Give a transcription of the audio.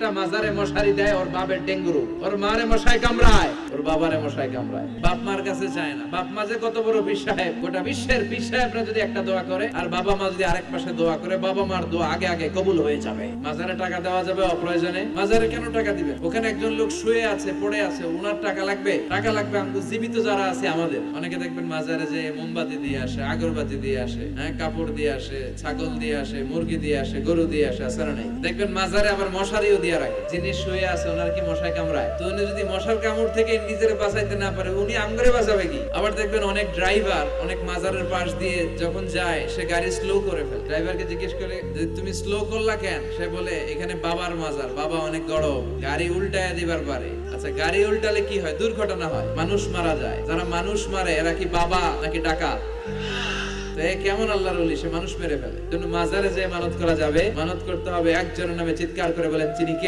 একটা মাজারে মশারি দেয়, ওর বাপের ডেঙ্গুরু, ওর মারে মশাই কামড়ায়, ওর বাবারে মশাই কামড়ায়। বাপ মার কাছে চায় না। বাপ মা যে কত বড় পীর সাহেব, গোটা বিশ্বের পীর সাহেবরা যদি একটা দোয়া করে আর বাবা মা যদি আরেক পাশে দোয়া করে, বাবা মার দোয়া আগে আগে কবুল হয়ে যাবে। মাজারে টাকা দেওয়া যাবে অপ্রয়োজনে? মাজারে কেন টাকা দিবেন? ওখানে একজন লোক শুয়ে আছে, পড়ে আছে, ওনার টাকা লাগবে? টাকা লাগবে আমাদের জীবিত যারা আছে আমাদের। অনেকে দেখবেন মাজারে যে মোমবাতি দিয়ে আসে, আগরবাতি দিয়ে আসে, হ্যাঁ, কাপড় দিয়ে আসে, ছাগল দিয়ে আসে, মুরগি দিয়ে আসে, গরু দিয়ে আসে, আছে না নাই? দেখবেন মাজারে আবার মশারিও দিয়ে রাখে। যিনি শুয়ে আছে ওনার কি মশায় কামড়ায়? তো উনি যদি মশার কামড় থেকে নিজের বাঁচাইতে না পারে, উনি আমগরে বাঁচাবে কি? আবার দেখবেন অনেক ড্রাইভার অনেক মাজারের পাশ দিয়ে যখন যায়, সে গাড়ি স্লো করে ফেলে। ড্রাইভারকে জিজ্ঞেস করে যে তুমি স্লো করলা কেন? সে বলে এখানে বাবার মাজার, বাবা অনেক গরম, গাড়ি উল্টায় দিবার পারে। আচ্ছা, গাড়ি উল্টালে কি হয়? দুর্ঘটনা হয়, মানুষ মারা যায়। যারা মানুষ মারে এরা কি বাবা নাকি ডাকাত? কেমন আল্লাহর ওলি, সে মানুষ মেরে ফেলে। মাজারে যে মানত করা যাবে, মানত করতে হবে একজনের নামে চিৎকার করে বলেন, চিনি কে?